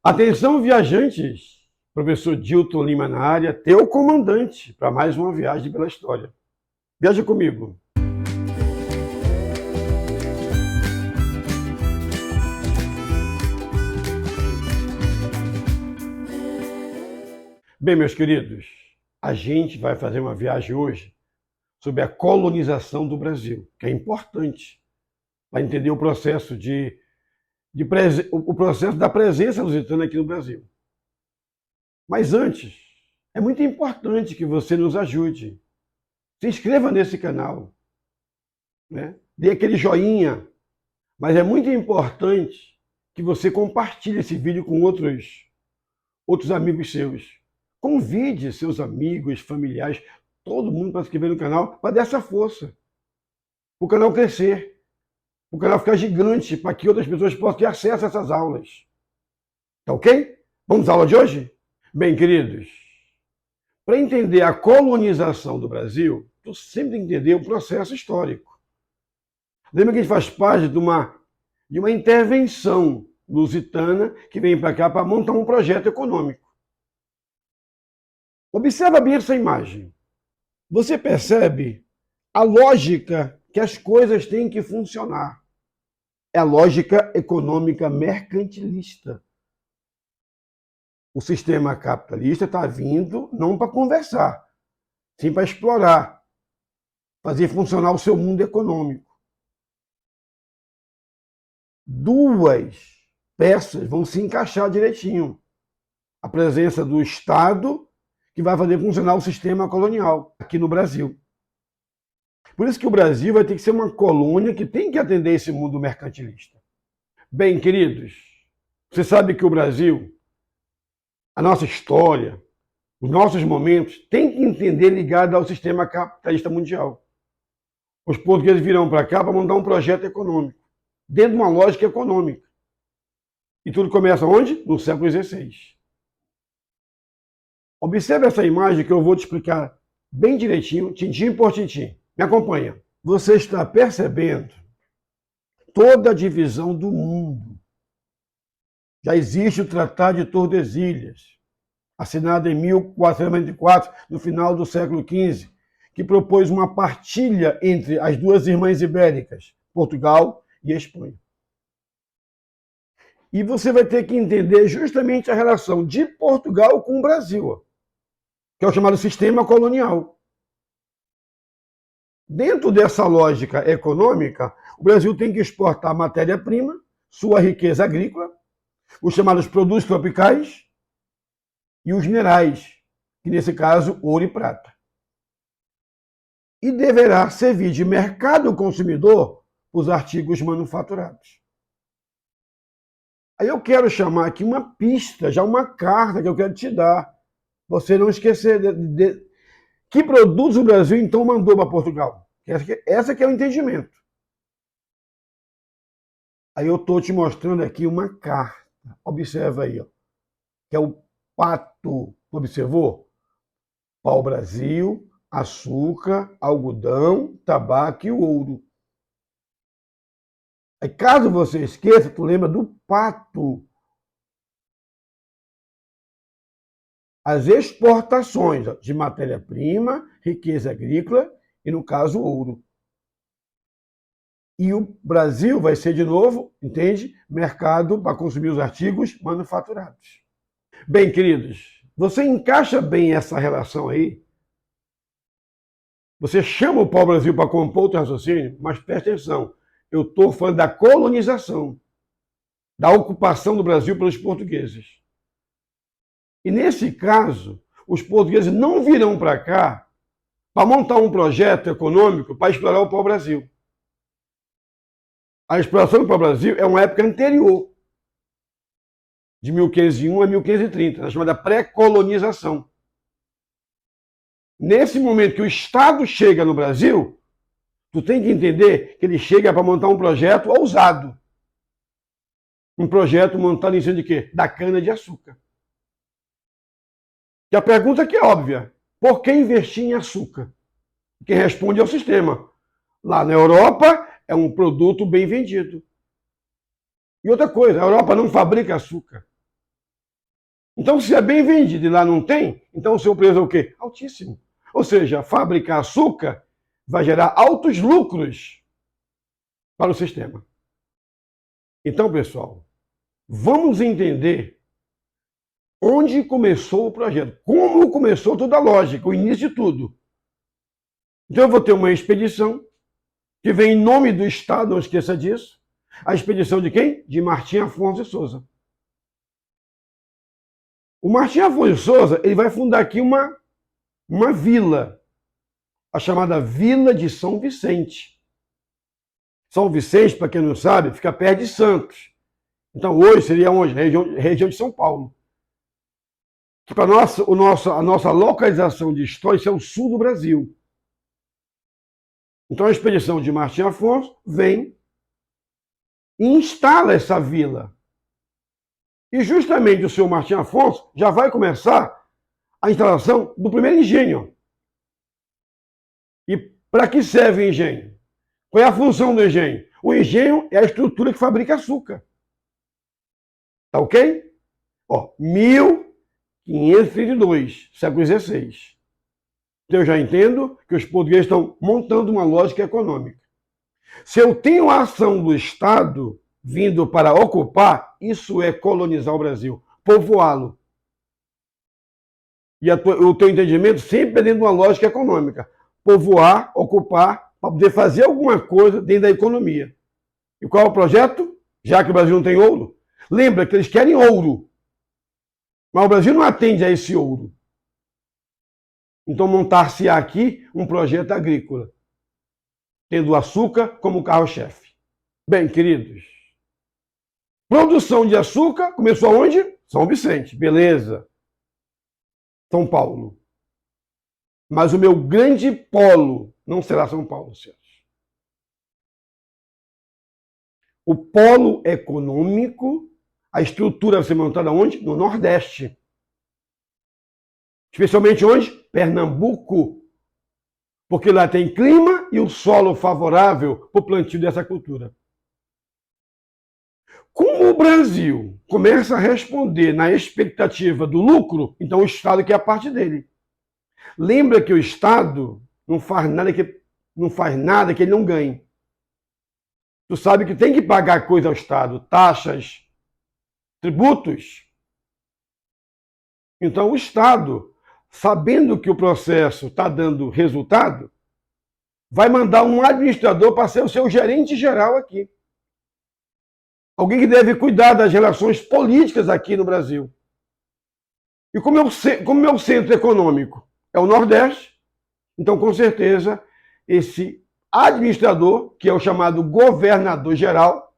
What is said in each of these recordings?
Atenção, viajantes! Professor Dilton Lima na área, teu comandante para mais uma viagem pela história. Viaja comigo. Bem, meus queridos, a gente vai fazer uma viagem hoje sobre a colonização do Brasil, que é importante para entender o processo o processo da presença lusitana aqui no Brasil. Mas antes, é muito importante que você nos ajude. Se inscreva nesse canal, né? Dê aquele joinha, mas é muito importante que você compartilhe esse vídeo com outros amigos seus. Convide seus amigos, familiares, todo mundo para se inscrever no canal, para dar essa força, para o canal crescer, para o canal ficar gigante, para que outras pessoas possam ter acesso a essas aulas. Tá ok? Vamos à aula de hoje? Bem, queridos, para entender a colonização do Brasil, tu sempre tem que entender o processo histórico. Lembra que a gente faz parte de uma intervenção lusitana que vem para cá para montar um projeto econômico. Observa bem essa imagem. Você percebe a lógica que as coisas têm que funcionar. É a lógica econômica mercantilista. O sistema capitalista está vindo não para conversar, sim para explorar, fazer funcionar o seu mundo econômico. Duas peças vão se encaixar direitinho. A presença do Estado, que vai fazer funcionar o sistema colonial aqui no Brasil. Por isso que o Brasil vai ter que ser uma colônia que tem que atender esse mundo mercantilista. Bem, queridos, você sabe que o Brasil, a nossa história, os nossos momentos, tem que entender ligado ao sistema capitalista mundial. Os portugueses virão para cá para montar um projeto econômico, dentro de uma lógica econômica. E tudo começa onde? No século XVI. Observe essa imagem que eu vou te explicar bem direitinho, tintim por tintim. Me acompanha. Você está percebendo toda a divisão do mundo. Já existe o Tratado de Tordesilhas, assinado em 1494, no final do século XV, que propôs uma partilha entre as duas irmãs ibéricas, Portugal e Espanha. E você vai ter que entender justamente a relação de Portugal com o Brasil, que é o chamado sistema colonial. Dentro dessa lógica econômica, o Brasil tem que exportar matéria-prima, sua riqueza agrícola, os chamados produtos tropicais e os minerais, que nesse caso, ouro e prata. E deverá servir de mercado consumidor para os artigos manufaturados. Aí eu quero chamar aqui uma pista, já uma carta que eu quero te dar. Você não esquecer que produtos o Brasil então mandou para Portugal. Essa que é o entendimento. Aí eu estou te mostrando aqui uma carta. Observa aí, ó, que é o pato. Observou? Pau-brasil, açúcar, algodão, tabaco e ouro. Aí, caso você esqueça, tu lembra do pato. As exportações de matéria-prima, riqueza agrícola e, no caso, ouro. E o Brasil vai ser, de novo, entende? Mercado para consumir os artigos manufaturados. Bem, queridos, você encaixa bem essa relação aí? Você chama o pau-brasil para compor o teu raciocínio, mas presta atenção, eu estou falando da colonização, da ocupação do Brasil pelos portugueses. E nesse caso, os portugueses não virão para cá para montar um projeto econômico para explorar o pau-brasil. A exploração do pau-brasil é uma época anterior, de 1501 a 1530, a chamada pré-colonização. Nesse momento que o Estado chega no Brasil, tu tem que entender que ele chega para montar um projeto ousado. Um projeto montado em cima de quê? Da cana-de-açúcar. E a pergunta que é óbvia, por que investir em açúcar? Quem responde é o sistema. Lá na Europa é um produto bem vendido. E outra coisa, a Europa não fabrica açúcar. Então, se é bem vendido e lá não tem, então o seu preço é o quê? Altíssimo. Ou seja, fabricar açúcar vai gerar altos lucros para o sistema. Então, pessoal, vamos entender onde começou o projeto, como começou toda a lógica, o início de tudo. Então, eu vou ter uma expedição que vem em nome do Estado, não esqueça disso. A expedição de quem? De Martim Afonso de Souza. O Martim Afonso de Souza, ele vai fundar aqui uma vila, a chamada Vila de São Vicente. São Vicente, para quem não sabe, fica perto de Santos. Então, hoje seria onde? Região de São Paulo. Que para a nossa localização de história, isso é o sul do Brasil. Então, a expedição de Martim Afonso vem e instala essa vila. E justamente o senhor Martim Afonso já vai começar a instalação do primeiro engenho. E para que serve o engenho? Qual é a função do engenho? O engenho é a estrutura que fabrica açúcar. Tá ok? Ó, 1532, século XVI. Então eu já entendo que os portugueses estão montando uma lógica econômica. Se eu tenho a ação do Estado vindo para ocupar, isso é colonizar o Brasil, povoá-lo. E o teu entendimento sempre é dentro de uma lógica econômica. Povoar, ocupar, para poder fazer alguma coisa dentro da economia. E qual é o projeto? Já que o Brasil não tem ouro, lembra que eles querem ouro. Mas o Brasil não atende a esse ouro. Então montar-se aqui um projeto agrícola, tendo o açúcar como carro-chefe. Bem, queridos, produção de açúcar começou aonde? São Vicente, beleza. São Paulo. Mas o meu grande polo não será São Paulo, senhores. O polo econômico, a estrutura vai ser montada onde? No Nordeste. Especialmente onde? Pernambuco. Porque lá tem clima e o solo favorável para o plantio dessa cultura. Como o Brasil começa a responder na expectativa do lucro, então o Estado quer a parte dele. Lembra que o Estado não faz nada que ele não ganhe. Tu sabe que tem que pagar coisa ao Estado, taxas, tributos. Então o Estado, sabendo que o processo está dando resultado, vai mandar um administrador para ser o seu gerente geral aqui. Alguém que deve cuidar das relações políticas aqui no Brasil. E como é o centro econômico é o Nordeste, então com certeza esse administrador, que é o chamado governador geral,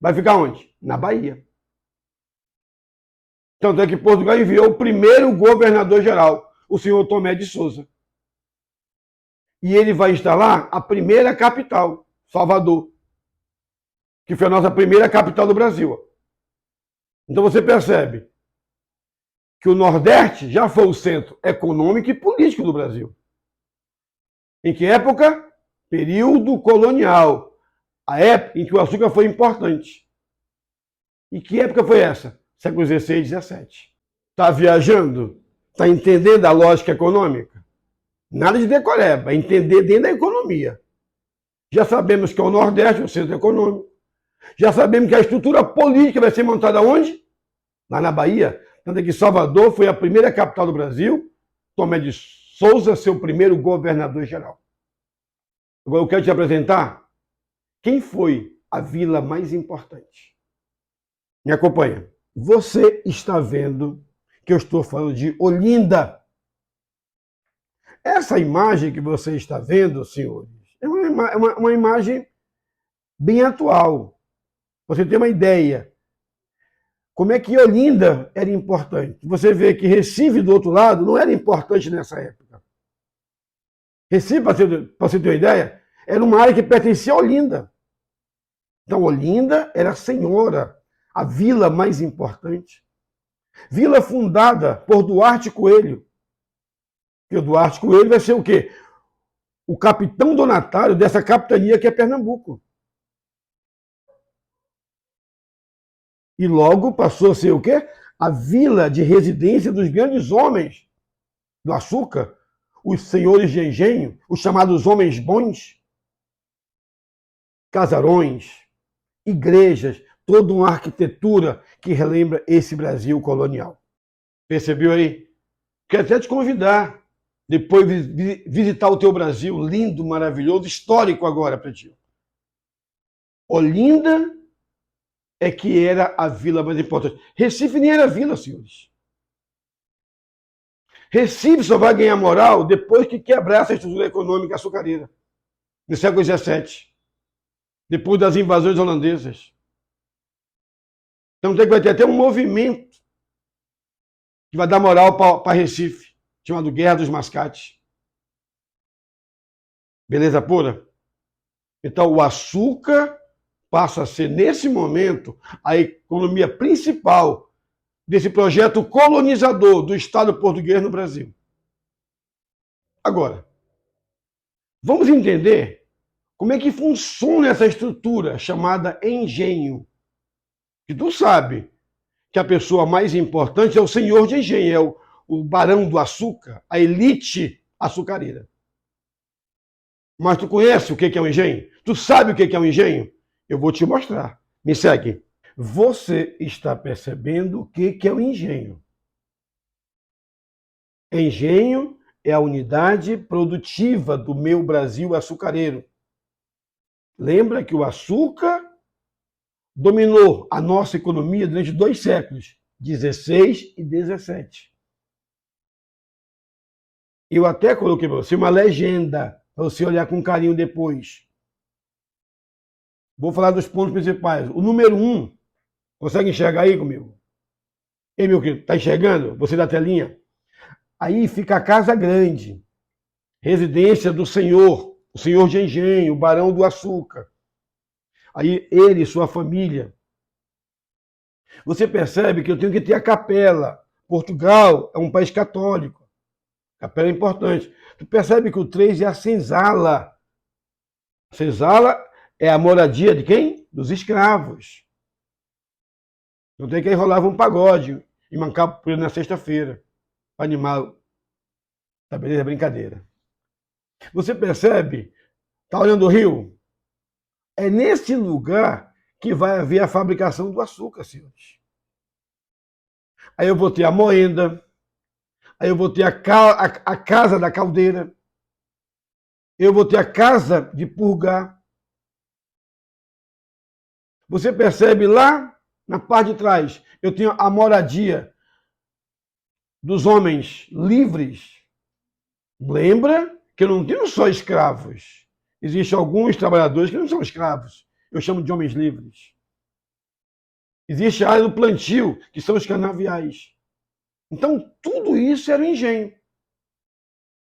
vai ficar onde? Na Bahia. Tanto é que Portugal enviou o primeiro governador geral, o senhor Tomé de Souza. E ele vai instalar a primeira capital, Salvador, que foi a nossa primeira capital do Brasil. Então você percebe que o Nordeste já foi o centro econômico e político do Brasil. Em que época? Período colonial. A época em que o açúcar foi importante. E que época foi essa? Século XVI e XVII. Está viajando? Está entendendo a lógica econômica? Nada de decoreba, é entender dentro da economia. Já sabemos que é o Nordeste, o centro econômico. Já sabemos que a estrutura política vai ser montada onde? Lá na Bahia. Tanto é que Salvador foi a primeira capital do Brasil, Tomé de Souza, seu primeiro governador geral. Agora eu quero te apresentar quem foi a vila mais importante. Me acompanha. Você está vendo que eu estou falando de Olinda. Essa imagem que você está vendo, senhores, é uma imagem bem atual. Você tem uma ideia. Como é que Olinda era importante? Você vê que Recife, do outro lado, não era importante nessa época. Recife, para você ter uma ideia, era uma área que pertencia a Olinda. Então, Olinda era a senhora, a vila mais importante. Vila fundada por Duarte Coelho. E o Duarte Coelho vai ser o quê? O capitão donatário dessa capitania que é Pernambuco. E logo passou a ser o quê? a vila de residência dos grandes homens do açúcar, os senhores de engenho, os chamados homens bons, casarões, igrejas, toda uma arquitetura que relembra esse Brasil colonial. Percebeu aí? Quero até te convidar, depois visitar o teu Brasil, lindo, maravilhoso, histórico agora para ti. Olinda é que era a vila mais importante. Recife nem era vila, senhores. Recife só vai ganhar moral depois que quebrar essa estrutura econômica açucareira, no século XVII, depois das invasões holandesas. Então vai ter até um movimento que vai dar moral para Recife, chamado Guerra dos Mascates. Beleza pura? Então o açúcar passa a ser, nesse momento, a economia principal desse projeto colonizador do Estado português no Brasil. Agora, vamos entender como é que funciona essa estrutura chamada engenho. Que tu sabe que a pessoa mais importante é o senhor de engenho, é o barão do açúcar, a elite açucareira. Mas tu conhece o que é um engenho? Tu sabe o que é um engenho? Eu vou te mostrar. Me segue. Você está percebendo o que é o engenho? Engenho é a unidade produtiva do meu Brasil açucareiro. Lembra que o açúcar dominou a nossa economia durante 2 séculos, 16 e 17. Eu até coloquei para você uma legenda, para você olhar com carinho depois. Vou falar dos pontos principais. O número 1, consegue enxergar aí comigo? Ei, meu querido, tá enxergando? Você da telinha? Aí fica a Casa Grande, residência do senhor, o senhor de engenho, o barão do açúcar. Aí ele e sua família. Você percebe que eu tenho que ter a capela. Portugal é um país católico. A capela é importante. Tu percebe que o 3 é a senzala. A senzala é a moradia de quem? Dos escravos. Não tem que aí rolava um pagode e mancar por ele na sexta-feira para animar. Tá beleza? É brincadeira. Você percebe? Tá olhando o rio? É nesse lugar que vai haver a fabricação do açúcar, senhores. Aí eu vou ter a moenda, aí eu vou ter a casa da caldeira, eu vou ter a casa de purgar. Você percebe lá na parte de trás, eu tenho a moradia dos homens livres. Lembra que eu não tenho só escravos. Existem alguns trabalhadores que não são escravos. Eu chamo de homens livres. Existe a área do plantio, que são os canaviais. Então, tudo isso era o engenho.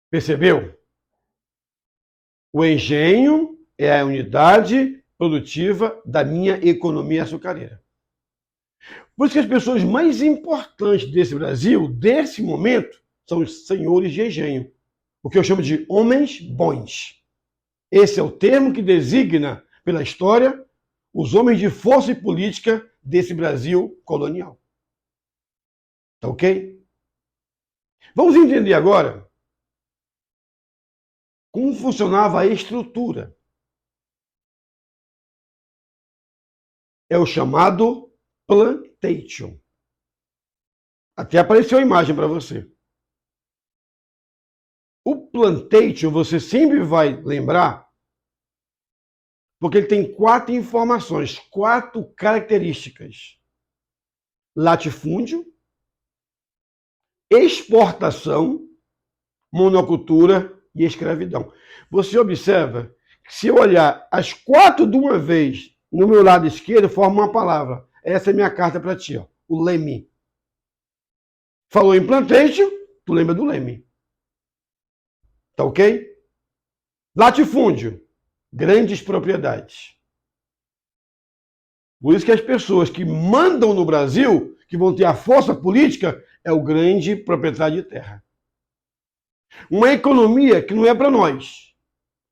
Percebeu? O engenho é a unidade produtiva da minha economia açucareira. Por isso que as pessoas mais importantes desse Brasil, desse momento, são os senhores de engenho. O que eu chamo de homens bons. Esse é o termo que designa, pela história, os homens de força e política desse Brasil colonial. Tá ok? Vamos entender agora como funcionava a estrutura. É o chamado plantation. Até apareceu a imagem para você. O plantation você sempre vai lembrar, porque ele tem 4 informações, 4 características: latifúndio, exportação, monocultura e escravidão. Você observa que se eu olhar as 4 de uma vez no meu lado esquerdo, forma uma palavra. Essa é a minha carta para ti, ó, o leme. Falou em plantation, tu lembra do leme. Tá ok? Latifúndio, grandes propriedades. Por isso que as pessoas que mandam no Brasil, que vão ter a força política, é o grande proprietário de terra. Uma economia que não é para nós.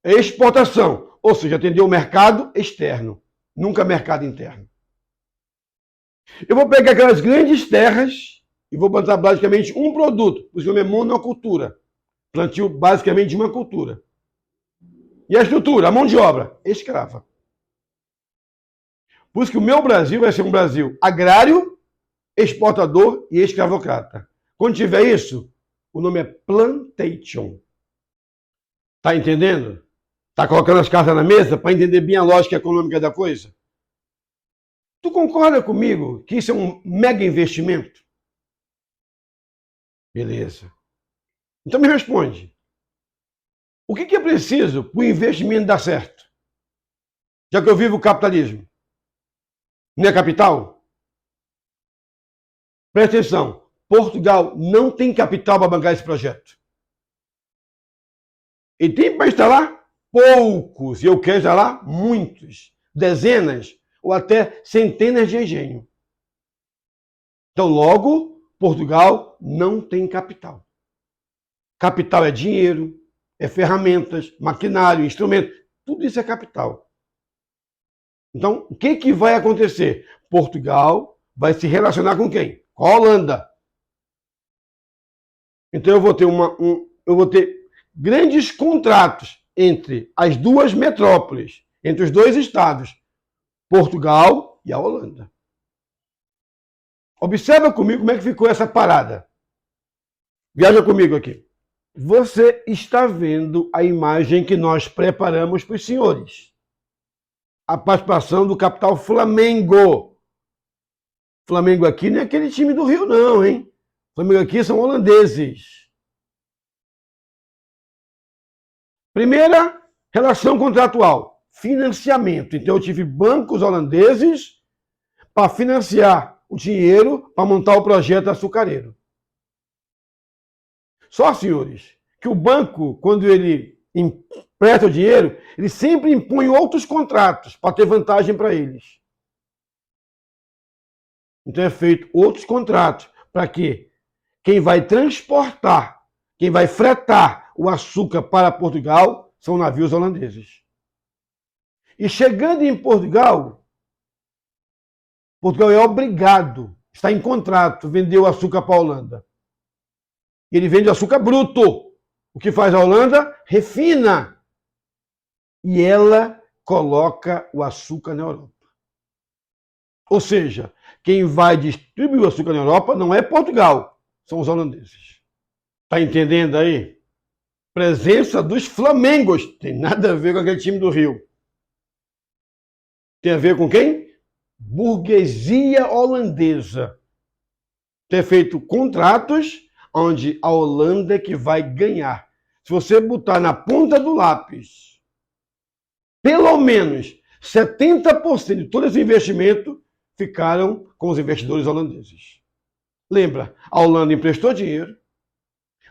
É exportação, ou seja, atender o mercado externo, nunca mercado interno. Eu vou pegar aquelas grandes terras e vou plantar basicamente um produto, por isso que é monocultura. Plantio basicamente de uma cultura. E a estrutura, a mão de obra, escrava. Por isso que o meu Brasil vai ser um Brasil agrário, exportador e escravocrata. Quando tiver isso, o nome é plantation. Tá entendendo? Tá colocando as cartas na mesa para entender bem a lógica econômica da coisa? Tu concorda comigo que isso é um mega investimento? Beleza. Então me responde. O que é preciso para o investimento dar certo? Já que eu vivo o capitalismo. Não é capital? Presta atenção. Portugal não tem capital para bancar esse projeto. E tem para instalar poucos, e eu quero instalar muitos, dezenas ou até centenas de engenhos. Então, logo, Portugal não tem capital. Capital é dinheiro, é ferramentas, maquinário, instrumento, tudo isso é capital. Então, o que vai acontecer? Portugal vai se relacionar com quem? Com a Holanda. Então eu vou ter grandes contratos entre as duas metrópoles, entre os dois estados, Portugal e a Holanda. Observa comigo como é que ficou essa parada. Viaja comigo aqui. Você está vendo a imagem que nós preparamos para os senhores. A participação do capital Flamengo. Flamengo aqui não é aquele time do Rio, não, hein? Flamengo aqui são holandeses. Primeira relação contratual, financiamento. Então eu tive bancos holandeses para financiar o dinheiro para montar o projeto açucareiro. Só, senhores, que o banco, quando ele empresta o dinheiro, ele sempre impõe outros contratos para ter vantagem para eles. Então é feito outros contratos para que quem vai transportar, quem vai fretar o açúcar para Portugal são navios holandeses. E chegando em Portugal, Portugal é obrigado, está em contrato, vender o açúcar para a Holanda. Ele vende açúcar bruto. O que faz a Holanda? Refina. E ela coloca o açúcar na Europa. Ou seja, quem vai distribuir o açúcar na Europa não é Portugal, são os holandeses. Tá entendendo aí? Presença dos Flamengos. Tem nada a ver com aquele time do Rio. Tem a ver com quem? Burguesia holandesa. Ter feito contratos onde a Holanda é que vai ganhar. Se você botar na ponta do lápis, pelo menos 70% de todo esse investimento ficaram com os investidores holandeses. Lembra, a Holanda emprestou dinheiro,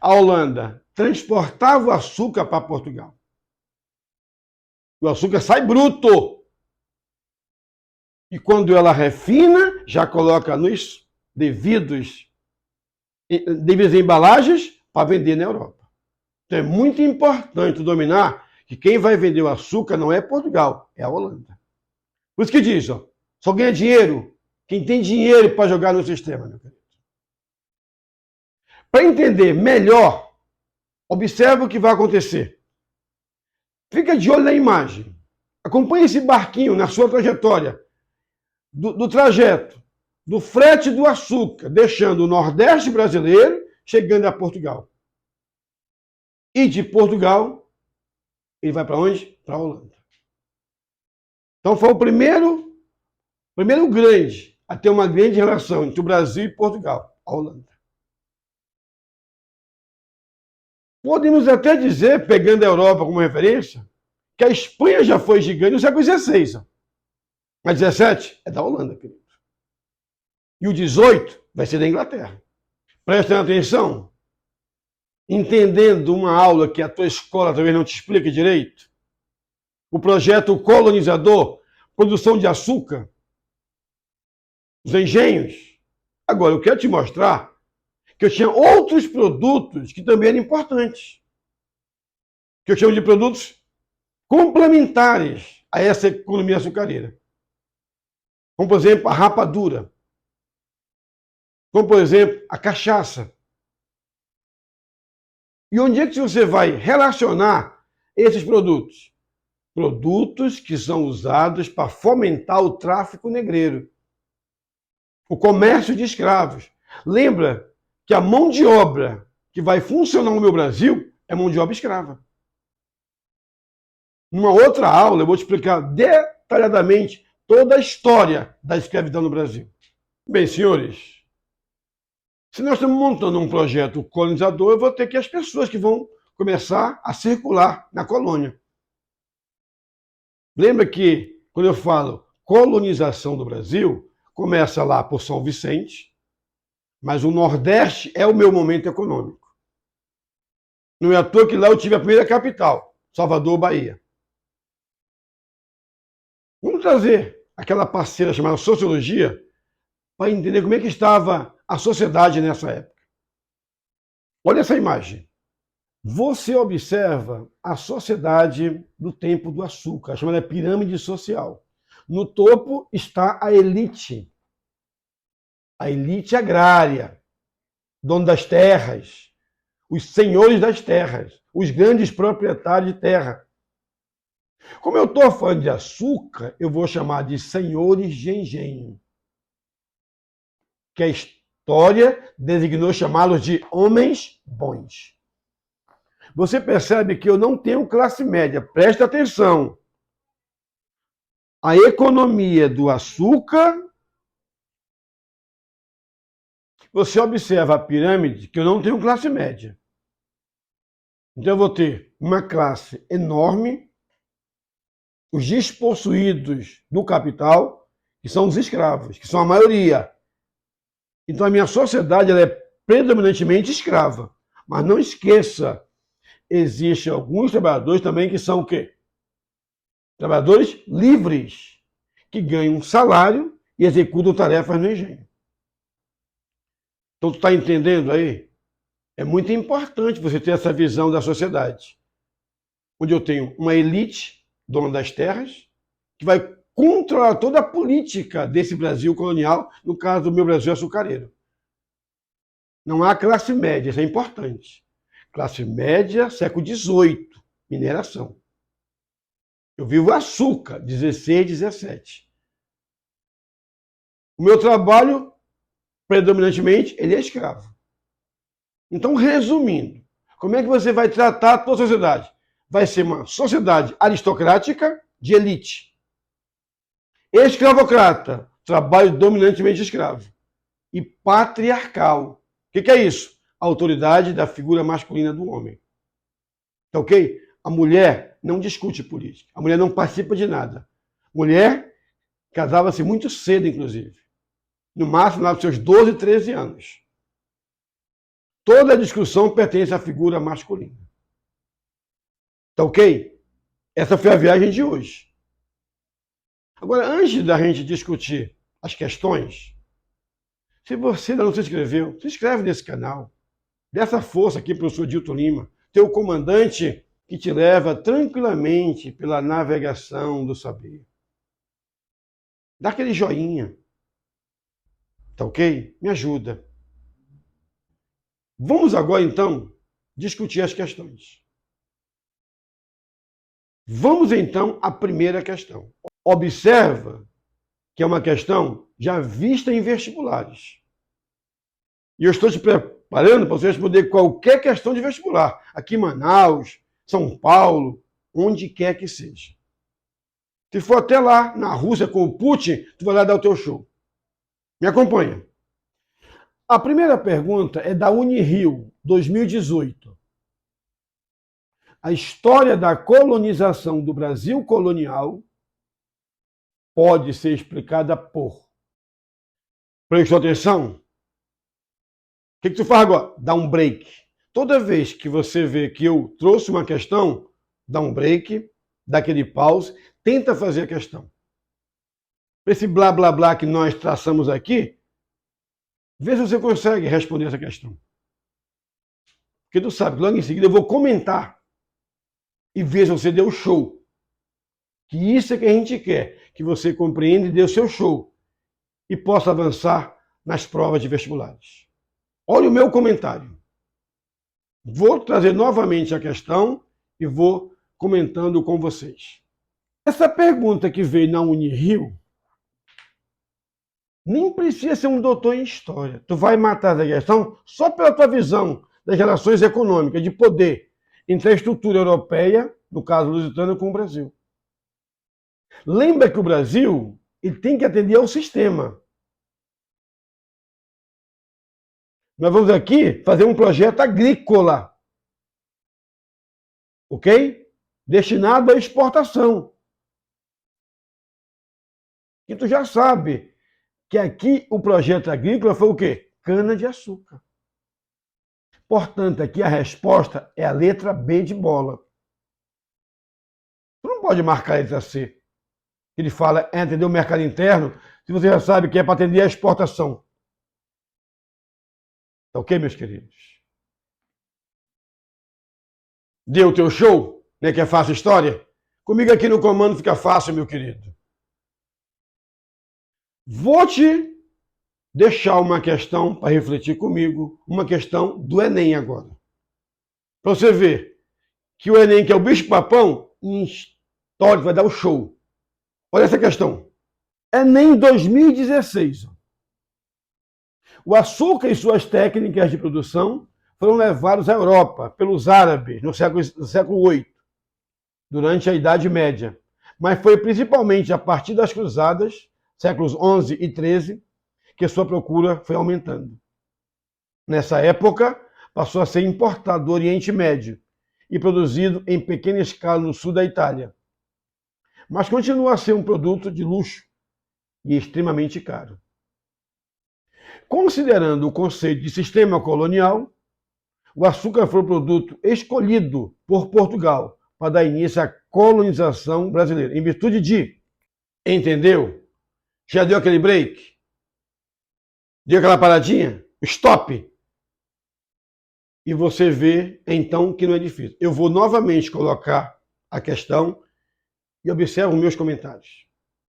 a Holanda transportava o açúcar para Portugal. O açúcar sai bruto. E quando ela refina, já coloca nos devidas embalagens para vender na Europa. Então é muito importante dominar que quem vai vender o açúcar não é Portugal, é a Holanda. Por isso que diz, ó, só ganha dinheiro quem tem dinheiro para jogar no sistema, meu querido. Para entender melhor, observe o que vai acontecer. Fica de olho na imagem. Acompanhe esse barquinho na sua trajetória do trajeto, do frete do açúcar, deixando o Nordeste brasileiro, chegando a Portugal. E de Portugal, ele vai para onde? Para a Holanda. Então foi o primeiro grande a ter uma grande relação entre o Brasil e Portugal, a Holanda. Podemos até dizer, pegando a Europa como referência, que a Espanha já foi gigante no século XVI. Mas 17 é da Holanda, querido. E o 18 vai ser da Inglaterra. Prestem atenção, entendendo uma aula que a tua escola talvez não te explique direito, o projeto colonizador, produção de açúcar, os engenhos. Agora, eu quero te mostrar que eu tinha outros produtos que também eram importantes, que eu chamo de produtos complementares a essa economia açucareira. Como, por exemplo, a rapadura. Como, por exemplo, a cachaça. E onde é que você vai relacionar esses produtos? Produtos que são usados para fomentar o tráfico negreiro, o comércio de escravos. Lembra que a mão de obra que vai funcionar no meu Brasil é mão de obra escrava. Numa outra aula eu vou te explicar detalhadamente toda a história da escravidão no Brasil. Bem, senhores, se nós estamos montando um projeto colonizador, eu vou ter que as pessoas que vão começar a circular na colônia. Lembra que, quando eu falo colonização do Brasil, começa lá por São Vicente, mas o Nordeste é o meu momento econômico. Não é à toa que lá eu tive a primeira capital, Salvador, Bahia. Vamos trazer aquela parceira chamada sociologia para entender como é que estava a sociedade nessa época. Olha essa imagem. Você observa a sociedade do tempo do açúcar, chamada pirâmide social. No topo está a elite agrária, dono das terras, os senhores das terras, os grandes proprietários de terra. Como eu estou falando de açúcar, eu vou chamar de senhores de engenho, que a história designou chamá-los de homens bons. Você percebe que eu não tenho classe média. Presta atenção. A economia do açúcar. Você observa a pirâmide que eu não tenho classe média. Então eu vou ter uma classe enorme, os despossuídos do capital, que são os escravos, que são a maioria. Então a minha sociedade ela é predominantemente escrava. Mas não esqueça, existem alguns trabalhadores também que são o quê? Trabalhadores livres, que ganham um salário e executam tarefas no engenho. Então, tu está entendendo aí? É muito importante você ter essa visão da sociedade, onde eu tenho uma elite, dona das terras, que vai controlar toda a política desse Brasil colonial, no caso do meu Brasil açucareiro. Não há classe média, isso é importante. Classe média, século XVIII, mineração. Eu vivo açúcar, 16, 17. O meu trabalho, predominantemente, ele é escravo. Então, resumindo, como é que você vai tratar a tua sociedade? Vai ser uma sociedade aristocrática de elite. Escravocrata, trabalho dominantemente escravo. E patriarcal. O que é isso? A autoridade da figura masculina do homem. Tá ok? A mulher não discute política. A mulher não participa de nada. Mulher casava-se muito cedo, inclusive. No máximo, lá dos seus 12, 13 anos. Toda a discussão pertence à figura masculina. Tá ok? Essa foi a viagem de hoje. Agora, antes da gente discutir as questões, se você ainda não se inscreveu, se inscreve nesse canal. Dê essa força aqui para o professor Dilton Lima, teu comandante que te leva tranquilamente pela navegação do saber. Dá aquele joinha. Tá ok? Me ajuda. Vamos agora, então, discutir as questões. Vamos, então, à primeira questão. Observa que é uma questão já vista em vestibulares. E eu estou te preparando para você responder qualquer questão de vestibular. Aqui em Manaus, São Paulo, onde quer que seja. Se for até lá, na Rússia, com o Putin, tu vai lá dar o teu show. Me acompanha. A primeira pergunta é da Unirio, 2018. A história da colonização do Brasil colonial pode ser explicada por... Prestou atenção? O que tu faz agora? Dá um break. Toda vez que você vê que eu trouxe uma questão, dá um break, dá aquele pause, tenta fazer a questão. Esse blá blá blá que nós traçamos aqui, vê se você consegue responder essa questão. Porque tu sabe que logo em seguida eu vou comentar e ver se você deu show. Que isso é que a gente quer, que você compreenda e dê o seu show e possa avançar nas provas de vestibulares. Olha o meu comentário. Vou trazer novamente a questão e vou comentando com vocês. Essa pergunta que veio na Unirio, nem precisa ser um doutor em história. Tu vai matar a questão só pela tua visão das relações econômicas, de poder entre a estrutura europeia, no caso lusitana, com o Brasil. Lembra que o Brasil ele tem que atender ao sistema. Nós vamos aqui fazer um projeto agrícola, ok? Destinado à exportação. E tu já sabe que aqui o projeto agrícola foi o quê? Cana-de-açúcar. Portanto, aqui a resposta é a letra B de bola. Tu não pode marcar a letra C. Ele fala é atender o mercado interno, se você já sabe que é para atender a exportação. Tá ok, meus queridos? Deu o teu show? Né, que é fácil a história? Comigo aqui no comando fica fácil, meu querido. Vou te deixar uma questão para refletir comigo, uma questão do Enem agora. Para você ver que o Enem, que é o bicho-papão, em história vai dar o show. Olha essa questão. Enem 2016. O açúcar e suas técnicas de produção foram levados à Europa pelos árabes no século VIII, durante a Idade Média. Mas foi principalmente a partir das cruzadas, séculos XI e XIII, que sua procura foi aumentando. Nessa época, passou a ser importado do Oriente Médio e produzido em pequena escala no sul da Itália. Mas continua a ser um produto de luxo e extremamente caro. Considerando o conceito de sistema colonial, o açúcar foi o produto escolhido por Portugal para dar início à colonização brasileira, em virtude de, entendeu? Já deu aquele break? Deu aquela paradinha? Stop! E você vê, então, que não é difícil. Eu vou novamente colocar a questão e observa os meus comentários.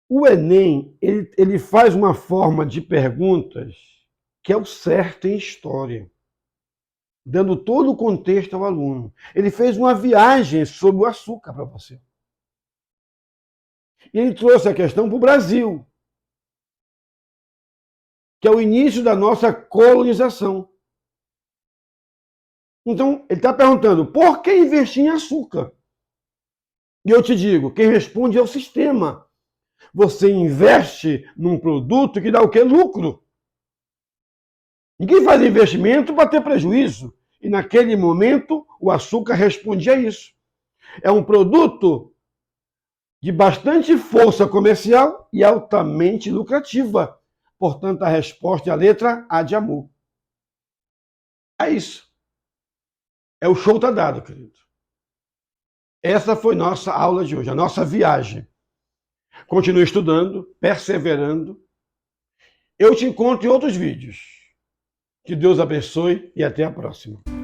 O Enem, ele faz uma forma de perguntas que é o certo em história, dando todo o contexto ao aluno. Ele fez uma viagem sobre o açúcar para você. E ele trouxe a questão para o Brasil, que é o início da nossa colonização. Então, ele está perguntando, por que investir em açúcar? E eu te digo, quem responde é o sistema. Você investe num produto que dá o quê? Lucro. Ninguém faz investimento para ter prejuízo. E naquele momento, o açúcar respondia a isso. É um produto de bastante força comercial e altamente lucrativa. Portanto, a resposta é a letra A de amor. É isso. É o show tá dado, querido. Essa foi nossa aula de hoje, a nossa viagem. Continue estudando, perseverando. Eu te encontro em outros vídeos. Que Deus abençoe e até a próxima.